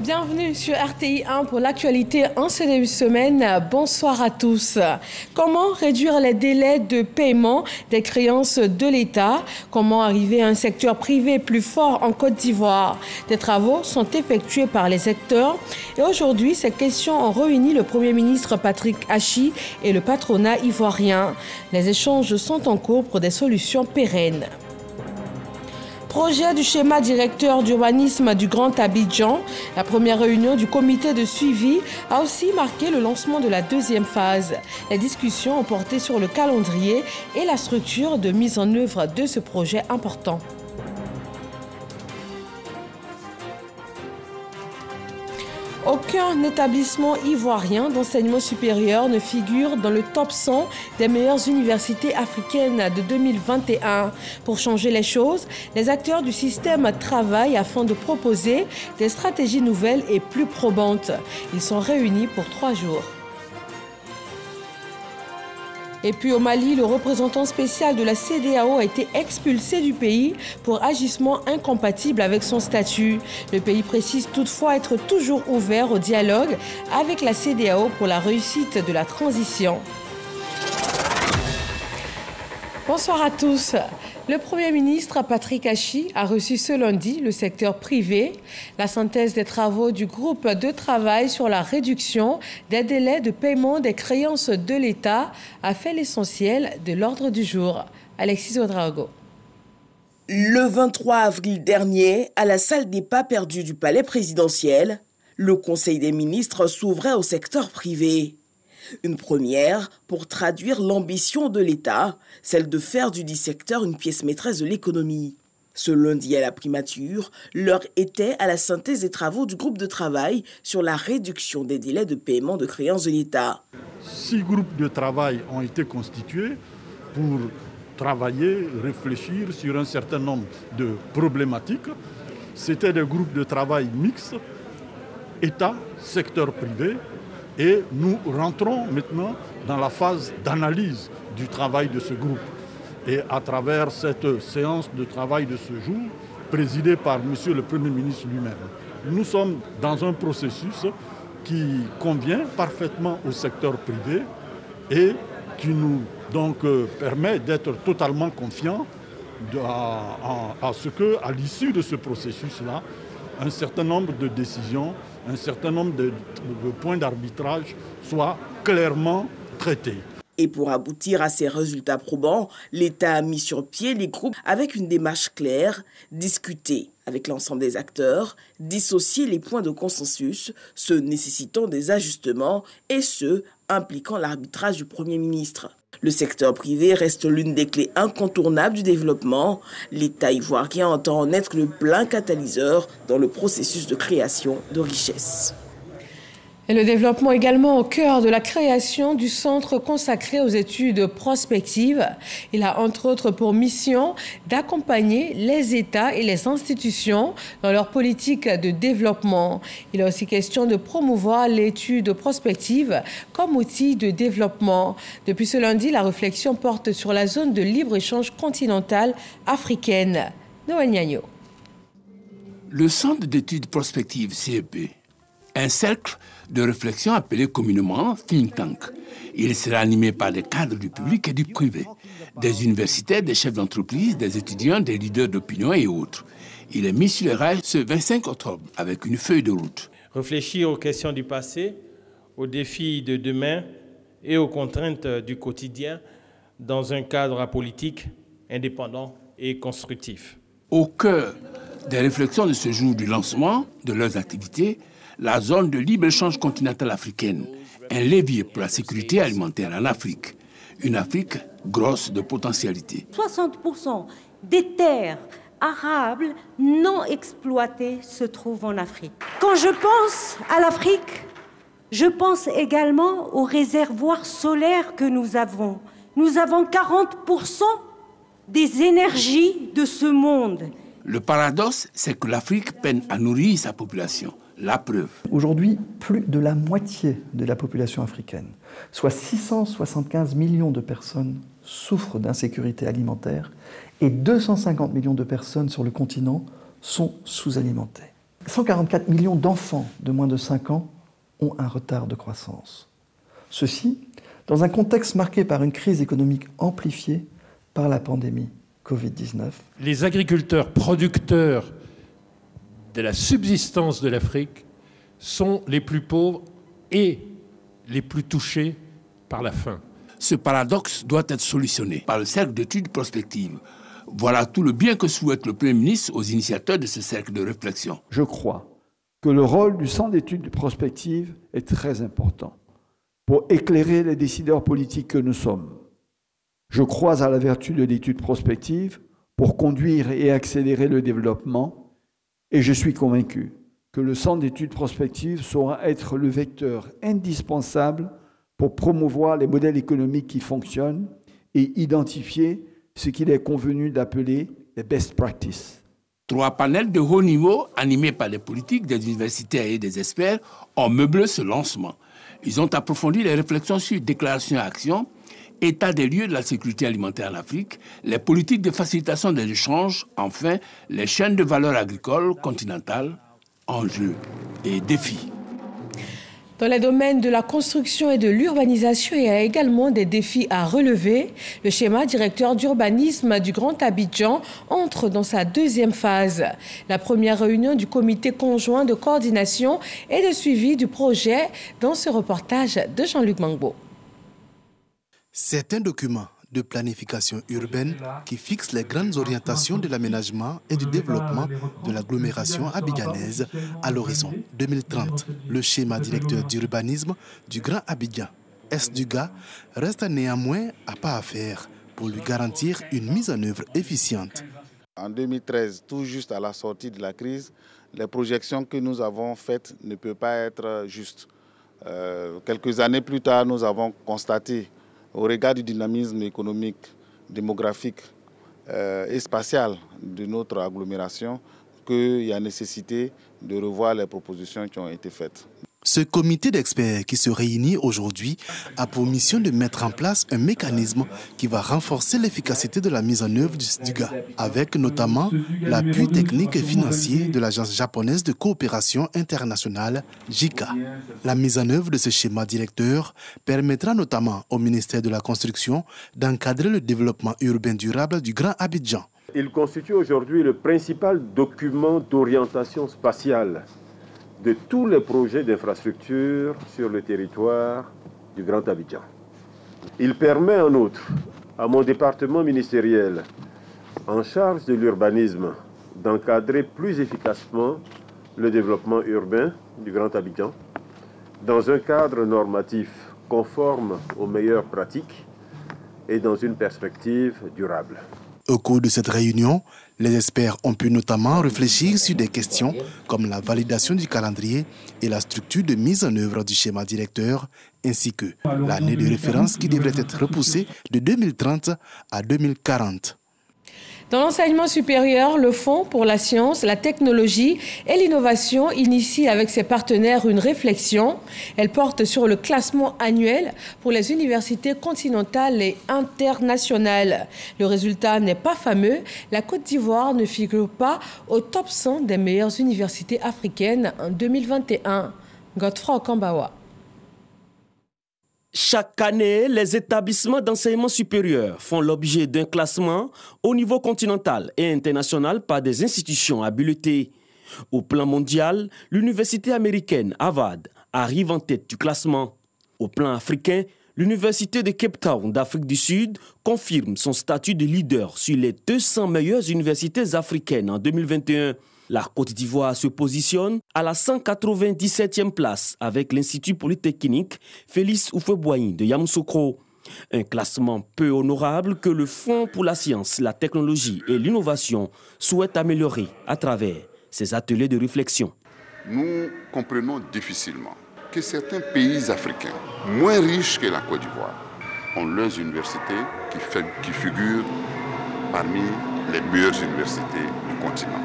Bienvenue sur RTI 1 pour l'actualité en ce début de semaine. Bonsoir à tous. Comment réduire les délais de paiement des créances de l'État? Comment arriver à un secteur privé plus fort en Côte d'Ivoire? Des travaux sont effectués par les acteurs. Et aujourd'hui, ces questions ont réuni le Premier ministre Patrick Achi et le patronat ivoirien. Les échanges sont en cours pour des solutions pérennes. Projet du schéma directeur d'urbanisme du Grand Abidjan, la première réunion du comité de suivi a aussi marqué le lancement de la deuxième phase. Les discussions ont porté sur le calendrier et la structure de mise en œuvre de ce projet important. Aucun établissement ivoirien d'enseignement supérieur ne figure dans le top 100 des meilleures universités africaines de 2021. Pour changer les choses, les acteurs du système travaillent afin de proposer des stratégies nouvelles et plus probantes. Ils sont réunis pour 3 jours. Et puis au Mali, le représentant spécial de la CEDEAO a été expulsé du pays pour agissement incompatible avec son statut. Le pays précise toutefois être toujours ouvert au dialogue avec la CEDEAO pour la réussite de la transition. Bonsoir à tous. Le Premier ministre Patrick Achi a reçu ce lundi le secteur privé. La synthèse des travaux du groupe de travail sur la réduction des délais de paiement des créances de l'État a fait l'essentiel de l'ordre du jour. Alexis Ouedraogo. Le 23 avril dernier, à la salle des pas perdus du palais présidentiel, le Conseil des ministres s'ouvrait au secteur privé. Une première pour traduire l'ambition de l'État, celle de faire du dit secteur une pièce maîtresse de l'économie. Ce lundi à la primature, l'heure était à la synthèse des travaux du groupe de travail sur la réduction des délais de paiement de créances de l'État. 6 groupes de travail ont été constitués pour travailler, réfléchir sur un certain nombre de problématiques. C'était des groupes de travail mixtes, État, secteur privé. Et nous rentrons maintenant dans la phase d'analyse du travail de ce groupe. Et à travers cette séance de travail de ce jour, présidée par M. le Premier ministre lui-même, nous sommes dans un processus qui convient parfaitement au secteur privé et qui nous donc permet d'être totalement confiants à ce qu'à l'issue de ce processus-là, un certain nombre de décisions, un certain nombre de points d'arbitrage soient clairement traités. Et pour aboutir à ces résultats probants, l'État a mis sur pied les groupes avec une démarche claire, discuter avec l'ensemble des acteurs, dissocier les points de consensus, ceux nécessitant des ajustements et ceux impliquant l'arbitrage du Premier ministre. Le secteur privé reste l'une des clés incontournables du développement. L'État ivoirien entend en être le plein catalyseur dans le processus de création de richesses. Et le développement également au cœur de la création du centre consacré aux études prospectives. Il a entre autres pour mission d'accompagner les États et les institutions dans leur politique de développement. Il est aussi question de promouvoir l'étude prospective comme outil de développement. Depuis ce lundi, la réflexion porte sur la zone de libre-échange continentale africaine. Noël Niagno. Le centre d'études prospectives CEP, un cercle de réflexion appelé communément think tank. Il sera animé par des cadres du public et du privé, des universitaires, des chefs d'entreprise, des étudiants, des leaders d'opinion et autres. Il est mis sur les rails ce 25 octobre avec une feuille de route. Réfléchir aux questions du passé, aux défis de demain et aux contraintes du quotidien dans un cadre apolitique, indépendant et constructif. Au cœur des réflexions de ce jour du lancement de leurs activités, la zone de libre-échange continentale africaine, un levier pour la sécurité alimentaire en Afrique. Une Afrique grosse de potentialités. 60% des terres arables non exploitées se trouvent en Afrique. Quand je pense à l'Afrique, je pense également aux réservoirs solaires que nous avons. Nous avons 40% des énergies de ce monde. Le paradoxe, c'est que l'Afrique peine à nourrir sa population. La preuve. Aujourd'hui, plus de la moitié de la population africaine, soit 675 millions de personnes, souffrent d'insécurité alimentaire et 250 millions de personnes sur le continent sont sous-alimentées. 144 millions d'enfants de moins de 5 ans ont un retard de croissance. Ceci dans un contexte marqué par une crise économique amplifiée par la pandémie Covid-19. Les agriculteurs producteurs de la subsistance de l'Afrique sont les plus pauvres et les plus touchés par la faim. Ce paradoxe doit être solutionné par le cercle d'études prospectives. Voilà tout le bien que souhaite le Premier ministre aux initiateurs de ce cercle de réflexion. Je crois que le rôle du Centre d'études prospectives est très important pour éclairer les décideurs politiques que nous sommes. Je crois à la vertu de l'étude prospective pour conduire et accélérer le développement et je suis convaincu que le Centre d'études prospectives saura être le vecteur indispensable pour promouvoir les modèles économiques qui fonctionnent et identifier ce qu'il est convenu d'appeler les best practices. 3 panels de haut niveau, animés par des politiques, des universités et des experts, ont meublé ce lancement. Ils ont approfondi les réflexions sur déclaration et action, état des lieux de la sécurité alimentaire en Afrique, les politiques de facilitation des échanges, enfin, les chaînes de valeur agricoles continentales, enjeux et défis. Dans les domaines de la construction et de l'urbanisation, il y a également des défis à relever. Le schéma directeur d'urbanisme du Grand Abidjan entre dans sa 2e phase. La première réunion du comité conjoint de coordination et de suivi du projet dans ce reportage de Jean-Luc Mangbo. C'est un document de planification urbaine qui fixe les grandes orientations de l'aménagement et du développement de l'agglomération abidjanaise à l'horizon 2030. Le schéma directeur d'urbanisme du Grand Abidjan, SDUGA, reste néanmoins à pas à faire pour lui garantir une mise en œuvre efficiente. En 2013, tout juste à la sortie de la crise, les projections que nous avons faites ne peuvent pas être justes. Quelques années plus tard, nous avons constaté, au regard du dynamisme économique, démographique et spatial de notre agglomération, qu'il y a nécessité de revoir les propositions qui ont été faites. Ce comité d'experts qui se réunit aujourd'hui a pour mission de mettre en place un mécanisme qui va renforcer l'efficacité de la mise en œuvre du SDUGA, avec notamment l'appui technique et financier de l'Agence japonaise de coopération internationale, JICA. La mise en œuvre de ce schéma directeur permettra notamment au ministère de la Construction d'encadrer le développement urbain durable du Grand Abidjan. Il constitue aujourd'hui le principal document d'orientation spatiale de tous les projets d'infrastructure sur le territoire du Grand Abidjan. Il permet en outre à mon département ministériel en charge de l'urbanisme d'encadrer plus efficacement le développement urbain du Grand Abidjan dans un cadre normatif conforme aux meilleures pratiques et dans une perspective durable. Au cours de cette réunion, les experts ont pu notamment réfléchir sur des questions comme la validation du calendrier et la structure de mise en œuvre du schéma directeur, ainsi que l'année de référence qui devrait être repoussée de 2030 à 2040. Dans l'enseignement supérieur, le Fonds pour la science, la technologie et l'innovation initie avec ses partenaires une réflexion. Elle porte sur le classement annuel pour les universités continentales et internationales. Le résultat n'est pas fameux. La Côte d'Ivoire ne figure pas au top 100 des meilleures universités africaines en 2021. Godefroy Okambawa. Chaque année, les établissements d'enseignement supérieur font l'objet d'un classement au niveau continental et international par des institutions habilitées. Au plan mondial, l'université américaine Harvard arrive en tête du classement. Au plan africain, l'université de Cape Town d'Afrique du Sud confirme son statut de leader sur les 200 meilleures universités africaines en 2021. La Côte d'Ivoire se positionne à la 197e place avec l'Institut Polytechnique Félix Houphouët-Boigny de Yamoussoukro. Un classement peu honorable que le Fonds pour la science, la technologie et l'innovation souhaite améliorer à travers ses ateliers de réflexion. Nous comprenons difficilement que certains pays africains, moins riches que la Côte d'Ivoire, ont leurs universités qui figurent parmi les meilleures universités du continent.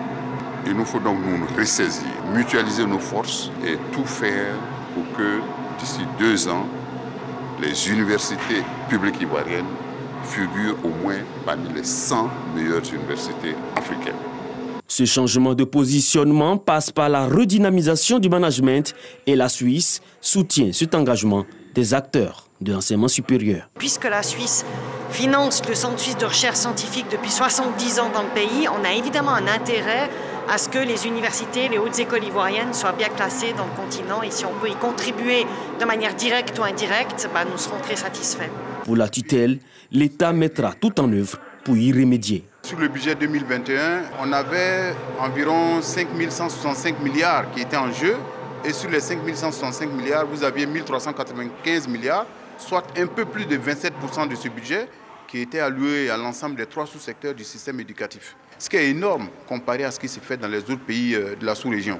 Il nous faut donc nous ressaisir, mutualiser nos forces et tout faire pour que d'ici 2 ans, les universités publiques ivoiriennes figurent au moins parmi les 100 meilleures universités africaines. Ce changement de positionnement passe par la redynamisation du management et la Suisse soutient cet engagement des acteurs de l'enseignement supérieur. Puisque la Suisse finance le Centre suisse de recherche scientifique depuis 70 ans dans le pays, on a évidemment un intérêt à ce que les universités, les hautes écoles ivoiriennes soient bien classées dans le continent. Et si on peut y contribuer de manière directe ou indirecte, nous serons très satisfaits. Pour la tutelle, l'État mettra tout en œuvre pour y remédier. Sur le budget 2021, on avait environ 5 165 milliards qui étaient en jeu. Et sur les 5 165 milliards, vous aviez 1 395 milliards, soit un peu plus de 27% de ce budget qui était alloué à l'ensemble des 3 sous-secteurs du système éducatif. Ce qui est énorme comparé à ce qui s'est fait dans les autres pays de la sous-région.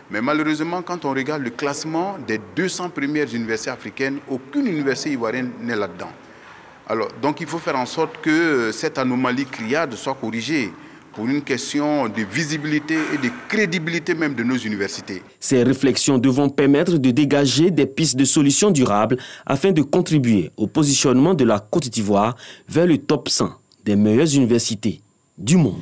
Mais malheureusement, quand on regarde le classement des 200 premières universités africaines, aucune université ivoirienne n'est là-dedans. Alors, donc il faut faire en sorte que cette anomalie criarde soit corrigée pour une question de visibilité et de crédibilité même de nos universités. Ces réflexions devront permettre de dégager des pistes de solutions durables afin de contribuer au positionnement de la Côte d'Ivoire vers le top 100 des meilleures universités du monde.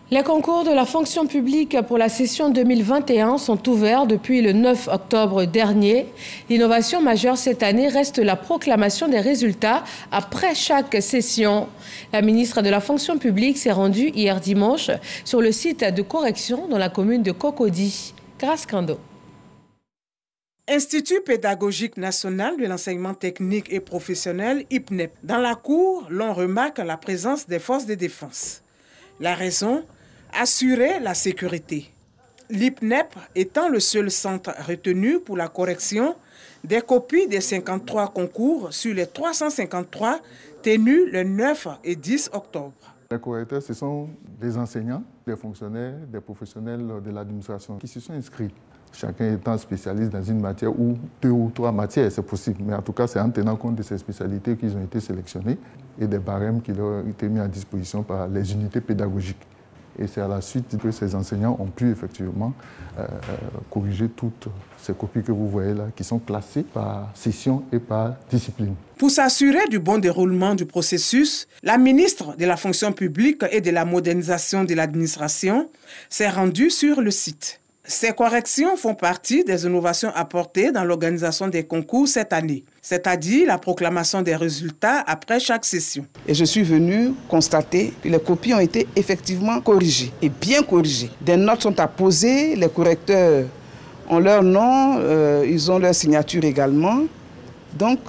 Les concours de la fonction publique pour la session 2021 sont ouverts depuis le 9 octobre dernier. L'innovation majeure cette année reste la proclamation des résultats après chaque session. La ministre de la fonction publique s'est rendue hier dimanche sur le site de correction dans la commune de Cocody. Grâce Kando. Institut pédagogique national de l'enseignement technique et professionnel, IPNEP. Dans la cour, l'on remarque la présence des forces de défense. La raison ? Assurer la sécurité. L'IPNEP étant le seul centre retenu pour la correction des copies des 53 concours sur les 353 tenus le 9 et 10 octobre. Les correcteurs, ce sont des enseignants, des fonctionnaires, des professionnels de l'administration qui se sont inscrits. Chacun étant spécialiste dans une matière ou 2 ou 3 matières, c'est possible. Mais en tout cas, c'est en tenant compte de ces spécialités qu'ils ont été sélectionnés et des barèmes qui leur ont été mis à disposition par les unités pédagogiques. Et c'est à la suite que ces enseignants ont pu effectivement corriger toutes ces copies que vous voyez là, qui sont classées par session et par discipline. Pour s'assurer du bon déroulement du processus, la ministre de la fonction publique et de la modernisation de l'administration s'est rendue sur le site. Ces corrections font partie des innovations apportées dans l'organisation des concours cette année, c'est-à-dire la proclamation des résultats après chaque session. Et je suis venu constater que les copies ont été effectivement corrigées et bien corrigées. Des notes sont apposées, les correcteurs ont leur nom, ils ont leur signature également. Donc,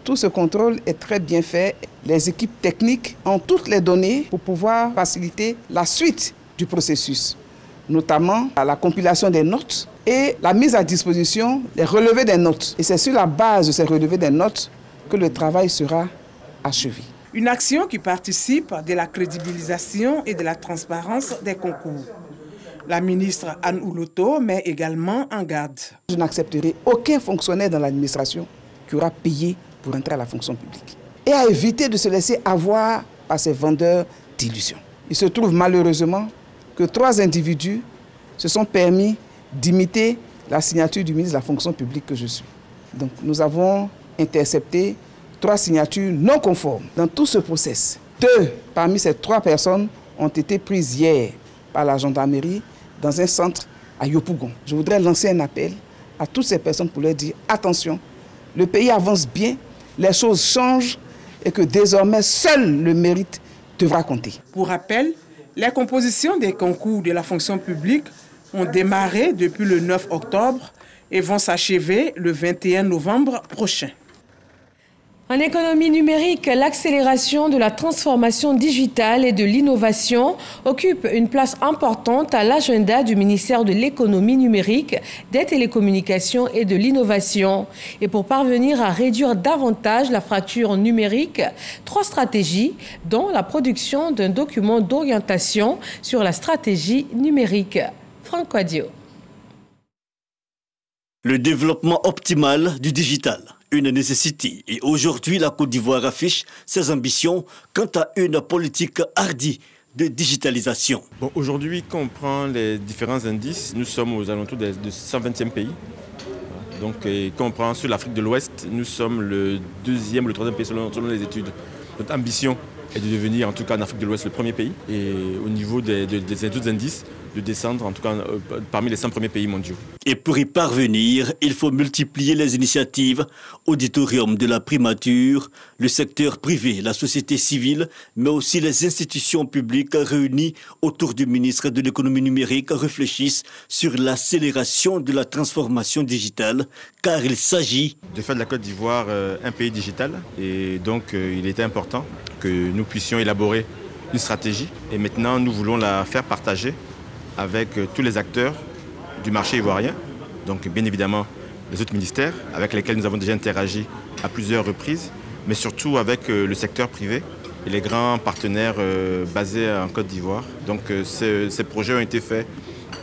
tout ce contrôle est très bien fait. Les équipes techniques ont toutes les données pour pouvoir faciliter la suite du processus, notamment à la compilation des notes et la mise à disposition des relevés des notes. Et c'est sur la base de ces relevés des notes que le travail sera achevé. Une action qui participe de la crédibilisation et de la transparence des concours. La ministre Anne Ouloto met également en garde. Je n'accepterai aucun fonctionnaire dans l'administration qui aura payé pour entrer à la fonction publique et à éviter de se laisser avoir par ces vendeurs d'illusions. Il se trouve malheureusement que 3 individus se sont permis d'imiter la signature du ministre de la fonction publique que je suis. Donc nous avons intercepté 3 signatures non conformes dans tout ce process. 2 parmi ces 3 personnes ont été prises hier par la gendarmerie dans un centre à Yopougon. Je voudrais lancer un appel à toutes ces personnes pour leur dire attention, le pays avance bien, les choses changent et que désormais seul le mérite devra compter. Pour rappel, les compositions des concours de la fonction publique ont démarré depuis le 9 octobre et vont s'achever le 21 novembre prochain. En économie numérique, l'accélération de la transformation digitale et de l'innovation occupe une place importante à l'agenda du ministère de l'économie numérique, des télécommunications et de l'innovation. Et pour parvenir à réduire davantage la fracture numérique, 3 stratégies, dont la production d'un document d'orientation sur la stratégie numérique. Franck Quadio. Le développement optimal du digital. Une nécessité. Et aujourd'hui, la Côte d'Ivoire affiche ses ambitions quant à une politique hardie de digitalisation. Bon, aujourd'hui, quand on prend les différents indices, nous sommes aux alentours de 120e pays. Donc, quand on prend sur l'Afrique de l'Ouest, nous sommes le 2e ou le 3e pays selon les études. Notre ambition est de devenir, en tout cas en Afrique de l'Ouest, le premier pays. Et au niveau des autres indices, descendre, en tout cas parmi les 100 premiers pays mondiaux. Et pour y parvenir, il faut multiplier les initiatives, auditorium de la primature, le secteur privé, la société civile, mais aussi les institutions publiques réunies autour du ministre de l'économie numérique réfléchissent sur l'accélération de la transformation digitale, car il s'agit de faire de la Côte d'Ivoire un pays digital. Et donc il était important que nous puissions élaborer une stratégie. Et maintenant, nous voulons la faire partager avec tous les acteurs du marché ivoirien, donc bien évidemment les autres ministères avec lesquels nous avons déjà interagi à plusieurs reprises, mais surtout avec le secteur privé et les grands partenaires basés en Côte d'Ivoire. Donc ces projets ont été faits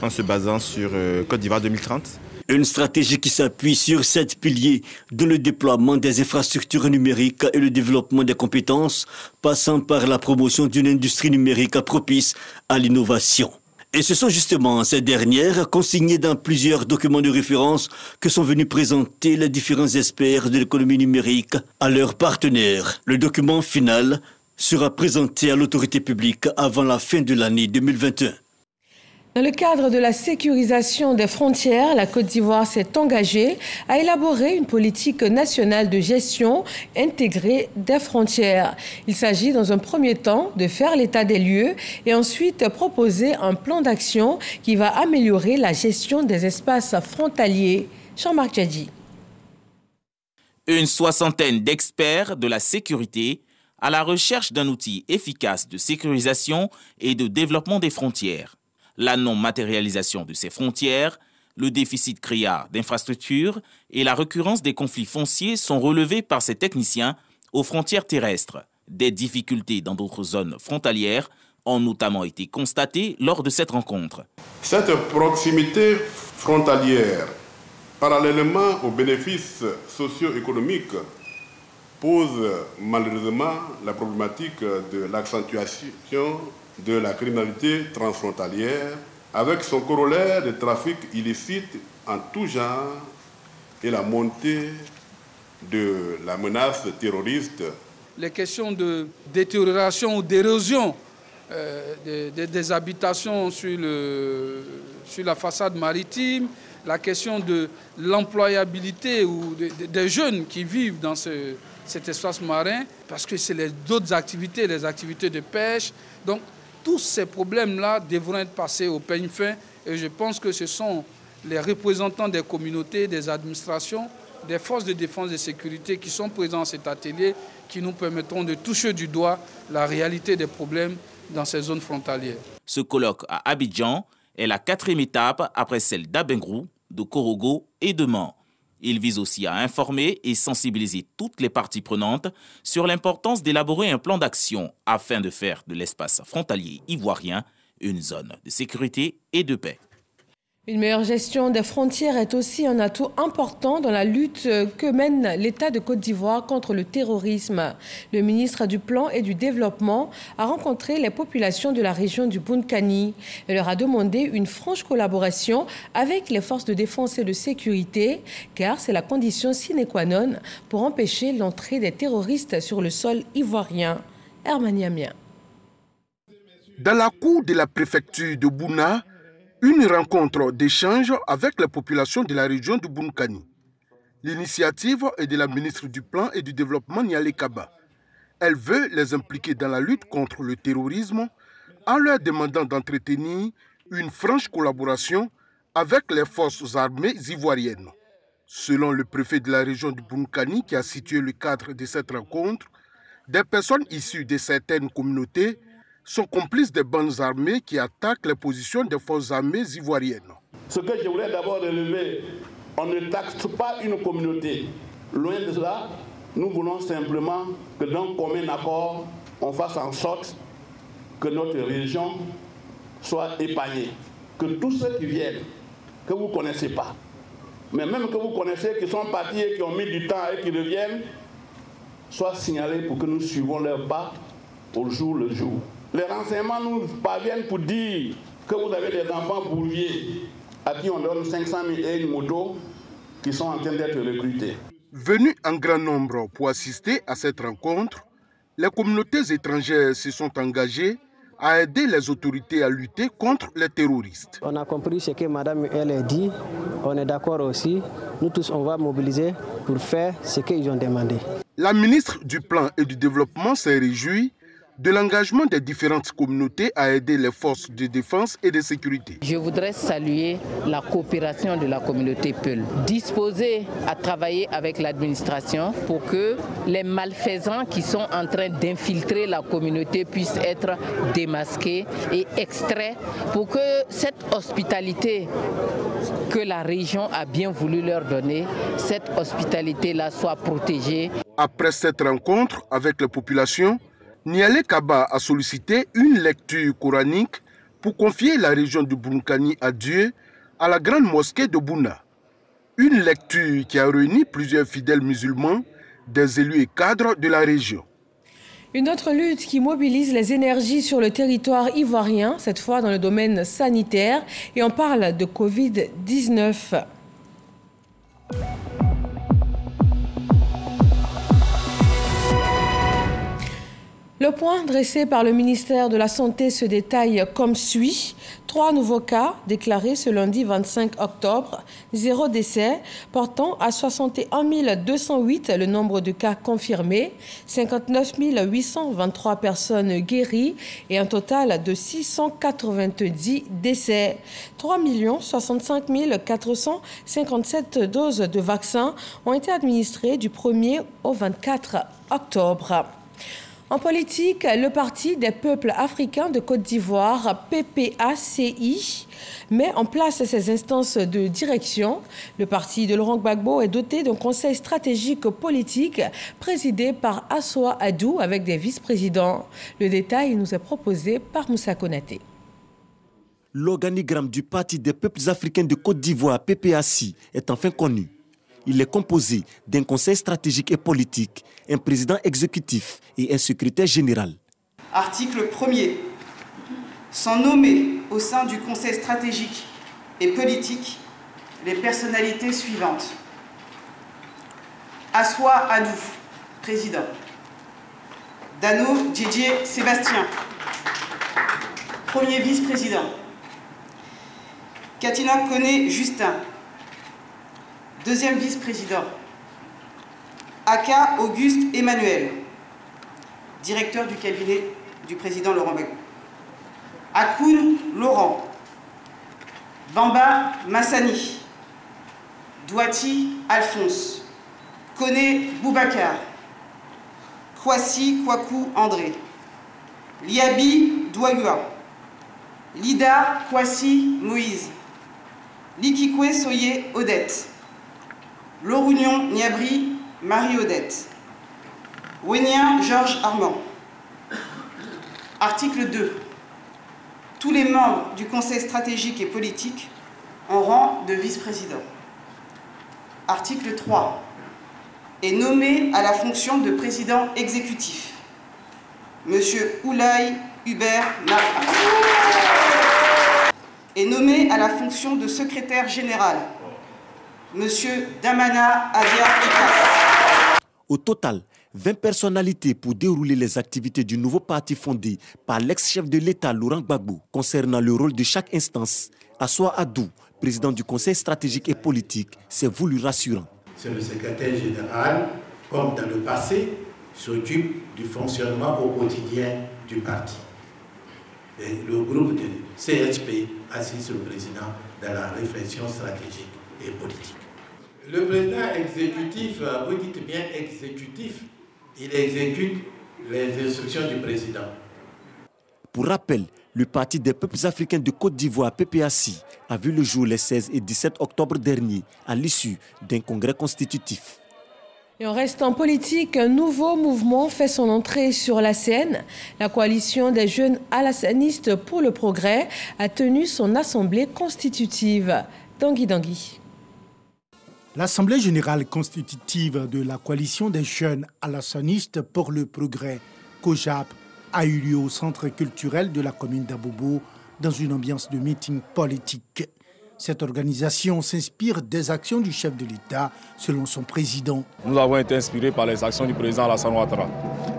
en se basant sur Côte d'Ivoire 2030. Une stratégie qui s'appuie sur 7 piliers, dont le déploiement des infrastructures numériques et le développement des compétences, passant par la promotion d'une industrie numérique propice à l'innovation. Et ce sont justement ces dernières, consignées dans plusieurs documents de référence, que sont venus présenter les différents experts de l'économie numérique à leurs partenaires. Le document final sera présenté à l'autorité publique avant la fin de l'année 2021. Dans le cadre de la sécurisation des frontières, la Côte d'Ivoire s'est engagée à élaborer une politique nationale de gestion intégrée des frontières. Il s'agit dans un premier temps de faire l'état des lieux et ensuite proposer un plan d'action qui va améliorer la gestion des espaces frontaliers. Jean-Marc Djadji. Une soixantaine d'experts de la sécurité à la recherche d'un outil efficace de sécurisation et de développement des frontières. La non-matérialisation de ces frontières, le déficit criard d'infrastructures et la récurrence des conflits fonciers sont relevés par ces techniciens aux frontières terrestres. Des difficultés dans d'autres zones frontalières ont notamment été constatées lors de cette rencontre. Cette proximité frontalière, parallèlement aux bénéfices socio-économiques, pose malheureusement la problématique de l'accentuation de la criminalité transfrontalière, avec son corollaire de trafic illicite en tout genre et la montée de la menace terroriste. Les questions de détérioration ou d'érosion des habitations sur la façade maritime, la question de l'employabilité ou des jeunes qui vivent dans cet espace marin, parce que c'est d'autres activités, les activités de pêche. Donc, tous ces problèmes-là devront être passés au peigne fin et je pense que ce sont les représentants des communautés, des administrations, des forces de défense et de sécurité qui sont présents à cet atelier qui nous permettront de toucher du doigt la réalité des problèmes dans ces zones frontalières. Ce colloque à Abidjan est la 4e étape après celle d'Abengrou, de Korogo et de Mans. Il vise aussi à informer et sensibiliser toutes les parties prenantes sur l'importance d'élaborer un plan d'action afin de faire de l'espace frontalier ivoirien une zone de sécurité et de paix. Une meilleure gestion des frontières est aussi un atout important dans la lutte que mène l'État de Côte d'Ivoire contre le terrorisme. Le ministre du Plan et du Développement a rencontré les populations de la région du Boun-Kani et leur a demandé une franche collaboration avec les forces de défense et de sécurité, car c'est la condition sine qua non pour empêcher l'entrée des terroristes sur le sol ivoirien. Herman Yamia. Dans la cour de la préfecture de Bouna, une rencontre d'échange avec la population de la région du Boun-Kani. L'initiative est de la ministre du Plan et du Développement, Nialé Kaba. Elle veut les impliquer dans la lutte contre le terrorisme en leur demandant d'entretenir une franche collaboration avec les forces armées ivoiriennes. Selon le préfet de la région du Boun-Kani qui a situé le cadre de cette rencontre, des personnes issues de certaines communautés sont complices des bandes armées qui attaquent les positions des forces armées ivoiriennes. Ce que je voulais d'abord relever, on ne taxe pas une communauté. Loin de cela, nous voulons simplement que d'un commun accord, on fasse en sorte que notre région soit épargnée. Que tous ceux qui viennent, que vous ne connaissez pas, mais même que vous connaissez, qui sont partis et qui ont mis du temps et qui reviennent, soient signalés pour que nous suivons leur pas au jour le jour. Les renseignements nous parviennent pour dire que vous avez des enfants bourviers à qui on donne 500 000 et une moto qui sont en train d'être recrutés. Venus en grand nombre pour assister à cette rencontre, les communautés étrangères se sont engagées à aider les autorités à lutter contre les terroristes. On a compris ce que Madame elle a dit, on est d'accord aussi. Nous tous, on va mobiliser pour faire ce qu'ils ont demandé. La ministre du Plan et du Développement s'est réjouie de l'engagement des différentes communautés à aider les forces de défense et de sécurité. Je voudrais saluer la coopération de la communauté Peul, disposée à travailler avec l'administration pour que les malfaisants qui sont en train d'infiltrer la communauté puissent être démasqués et extraits pour que cette hospitalité que la région a bien voulu leur donner, cette hospitalité-là soit protégée. Après cette rencontre avec la population, Nialé Kaba a sollicité une lecture coranique pour confier la région de Bunkani à Dieu à la grande mosquée de Bouna. Une lecture qui a réuni plusieurs fidèles musulmans, des élus et cadres de la région. Une autre lutte qui mobilise les énergies sur le territoire ivoirien, cette fois dans le domaine sanitaire, et on parle de Covid-19. Le point dressé par le ministère de la Santé se détaille comme suit. 3 nouveaux cas déclarés ce lundi 25 octobre, 0 décès, portant à 61 208 le nombre de cas confirmés, 59 823 personnes guéries et un total de 690 décès. 3 65 457 doses de vaccins ont été administrées du 1er au 24 octobre. En politique, le Parti des peuples africains de Côte d'Ivoire, PPACI, met en place ses instances de direction. Le parti de Laurent Gbagbo est doté d'un conseil stratégique politique présidé par Assoa Adou avec des vice-présidents. Le détail nous est proposé par Moussa Konaté. L'organigramme du Parti des peuples africains de Côte d'Ivoire, PPACI, est enfin connu. Il est composé d'un conseil stratégique et politique, un président exécutif et un secrétaire général. Article 1er. Sont nommés au sein du conseil stratégique et politique les personnalités suivantes. Assoa Adou, président. Dano Didier Sébastien, premier vice-président. Katina Koné Justin, deuxième vice-président. Aka Auguste Emmanuel, directeur du cabinet du président Laurent Gbagbo. Akoun Laurent, Bamba Massani, Douati Alphonse, Koné Boubacar, Kwasi Kwaku André, Liabi Douayua, Lida Kwasi Moïse, Likikwe Soye Odette, Lorunion Niabri Marie-Odette, Wenien Georges Armand. Article 2. Tous les membres du Conseil stratégique et politique en rang de vice-président. Article 3. Est nommé à la fonction de président exécutif Monsieur Oulaye Hubert Nara. Est nommé à la fonction de secrétaire général Monsieur Damana Adia Ika. Au total, 20 personnalités pour dérouler les activités du nouveau parti fondé par l'ex-chef de l'État Laurent Gbagbo concernant le rôle de chaque instance. Assoa Adou, président du Conseil stratégique et politique, s'est voulu rassurant. C'est le secrétaire général, comme dans le passé, s'occupe du fonctionnement au quotidien du parti. Et le groupe de CSP assiste le président dans la réflexion stratégique et politique. Le président exécutif, vous dites bien exécutif, il exécute les instructions du président. Pour rappel, le Parti des peuples africains de Côte d'Ivoire, PPACI, a vu le jour les 16 et 17 octobre dernier à l'issue d'un congrès constitutif. Et on reste en politique, un nouveau mouvement fait son entrée sur la scène. La coalition des jeunes alassanistes pour le progrès a tenu son assemblée constitutive. Dangui. L'Assemblée générale constitutive de la coalition des jeunes alassanistes pour le progrès, COJAP, a eu lieu au centre culturel de la commune d'Abobo dans une ambiance de meeting politique. Cette organisation s'inspire des actions du chef de l'État, selon son président. Nous avons été inspirés par les actions du président Alassane Ouattara.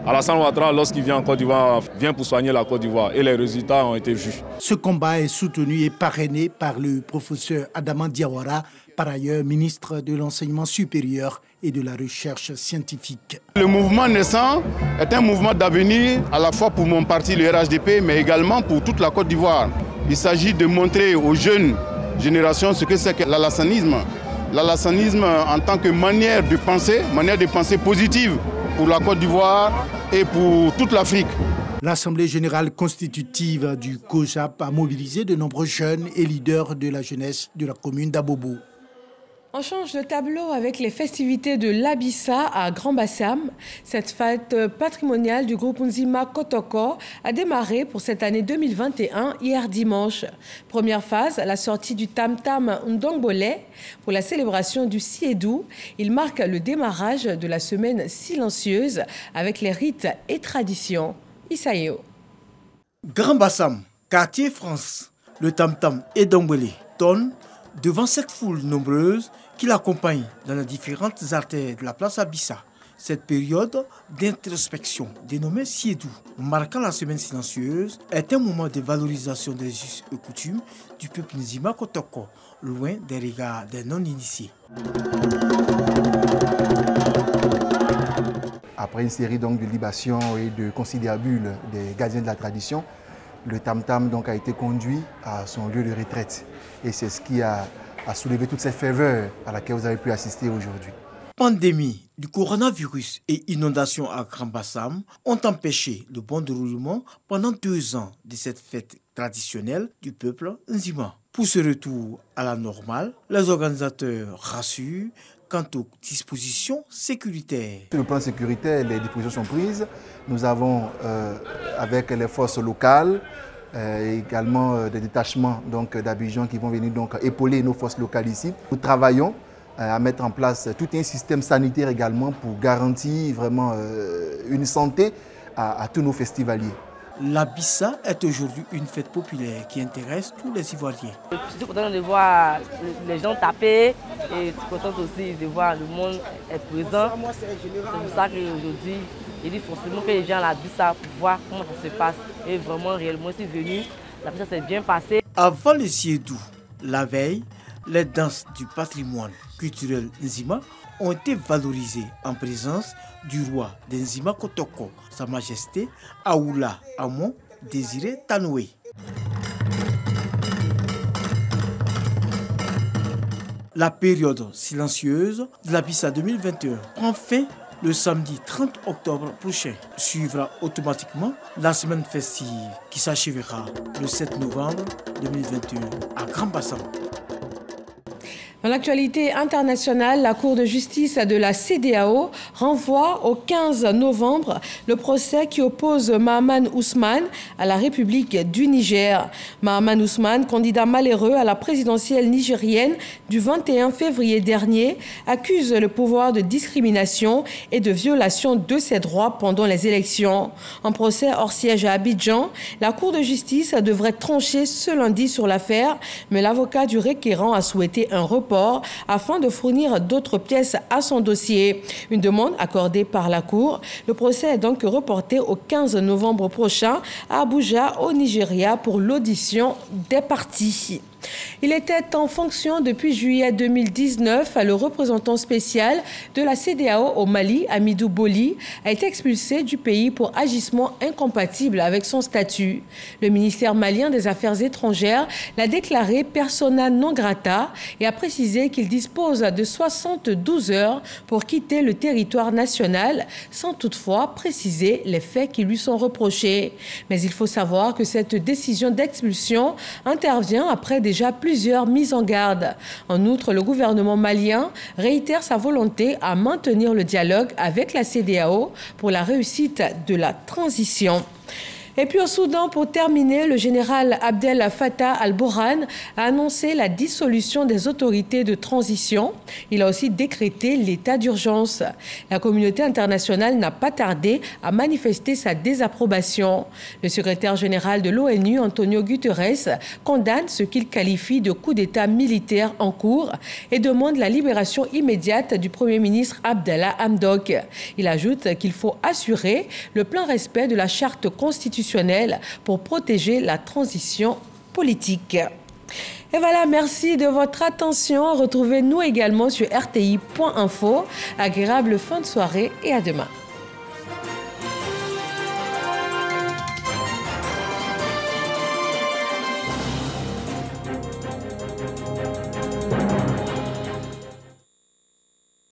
Alassane Ouattara, lorsqu'il vient en Côte d'Ivoire, vient pour soigner la Côte d'Ivoire et les résultats ont été vus. Ce combat est soutenu et parrainé par le professeur Adama Diawara, par ailleurs ministre de l'Enseignement supérieur et de la Recherche scientifique. Le mouvement naissant est un mouvement d'avenir à la fois pour mon parti, le RHDP, mais également pour toute la Côte d'Ivoire. Il s'agit de montrer aux jeunes générations ce que c'est que l'allassanisme. L'allassanisme en tant que manière de penser positive pour la Côte d'Ivoire et pour toute l'Afrique. L'Assemblée générale constitutive du COJAP a mobilisé de nombreux jeunes et leaders de la jeunesse de la commune d'Abobo. On change de tableau avec les festivités de l'Abissa à Grand Bassam. Cette fête patrimoniale du groupe Nzima Kotoko a démarré pour cette année 2021 hier dimanche. Première phase, la sortie du tam-tam Ndongbole pour la célébration du Siedou. Il marque le démarrage de la semaine silencieuse avec les rites et traditions. Isaïo. Grand Bassam, quartier France, le tam-tam et Ndongbole tonne devant cette foule nombreuse qui l'accompagne dans les différentes artères de la place Abissa. Cette période d'introspection, dénommée Siedou, marquant la semaine silencieuse, est un moment de valorisation des us et coutumes du peuple Nzima Kotoko, loin des regards des non-initiés. Après une série donc, de libations et de conciliabules des gardiens de la tradition, le tam-tam donc, a été conduit à son lieu de retraite. Et c'est ce qui a soulevé toute cette ferveur à laquelle vous avez pu assister aujourd'hui. Pandémie du coronavirus et inondations à Grand Bassam ont empêché le bon déroulement pendant 2 ans de cette fête traditionnelle du peuple Nzima. Pour ce retour à la normale, les organisateurs rassurent quant aux dispositions sécuritaires. Sur le plan sécuritaire, les dispositions sont prises. Nous avons, avec les forces locales, également des détachements d'Abidjan qui vont venir épauler nos forces locales ici. Nous travaillons à mettre en place tout un système sanitaire également pour garantir vraiment une santé à tous nos festivaliers. L'Abissa est aujourd'hui une fête populaire qui intéresse tous les Ivoiriens. Je suis content de voir les gens taper et je suis content aussi de voir le monde est présent. C'est pour ça qu'aujourd'hui, il dit forcément que les gens à l'Abissa pour voir comment ça se passe. Et vraiment, réellement, je suis venu, l'Abissa s'est bien passé. Avant le Siedou, la veille, les danses du patrimoine culturel Nzima ont été valorisées en présence du roi de Nzima Kotoko, Sa Majesté Aoula Amon Désiré Tanoué. La période silencieuse de l'Abissa 2021 prend fin le samedi 30 octobre prochain. Suivra automatiquement la semaine festive qui s'achèvera le 7 novembre 2021 à Grand Bassam. Dans l'actualité internationale, la Cour de justice de la CEDEAO renvoie au 15 novembre le procès qui oppose Mahaman Ousmane à la République du Niger. Mahaman Ousmane, candidat malheureux à la présidentielle nigérienne du 21 février dernier, accuse le pouvoir de discrimination et de violation de ses droits pendant les élections. En procès hors siège à Abidjan, la Cour de justice devrait trancher ce lundi sur l'affaire, mais l'avocat du requérant a souhaité un report afin de fournir d'autres pièces à son dossier. Une demande accordée par la Cour. Le procès est donc reporté au 15 novembre prochain à Abuja, au Nigeria, pour l'audition des parties. Il était en fonction depuis juillet 2019. Le représentant spécial de la CEDEAO au Mali, Amidou Boli, a été expulsé du pays pour agissement incompatible avec son statut. Le ministère malien des Affaires étrangères l'a déclaré persona non grata et a précisé qu'il dispose de 72 heures pour quitter le territoire national, sans toutefois préciser les faits qui lui sont reprochés. Mais il faut savoir que cette décision d'expulsion intervient après déjà plusieurs mises en garde. En outre, le gouvernement malien réitère sa volonté à maintenir le dialogue avec la CEDEAO pour la réussite de la transition. Et puis au Soudan, pour terminer, le général Abdel Fattah al-Burhan a annoncé la dissolution des autorités de transition. Il a aussi décrété l'état d'urgence. La communauté internationale n'a pas tardé à manifester sa désapprobation. Le secrétaire général de l'ONU, Antonio Guterres, condamne ce qu'il qualifie de coup d'État militaire en cours et demande la libération immédiate du Premier ministre Abdallah Hamdok. Il ajoute qu'il faut assurer le plein respect de la charte constitutionnelle pour protéger la transition politique. Et voilà, merci de votre attention. Retrouvez-nous également sur rti.info. Agréable fin de soirée et à demain.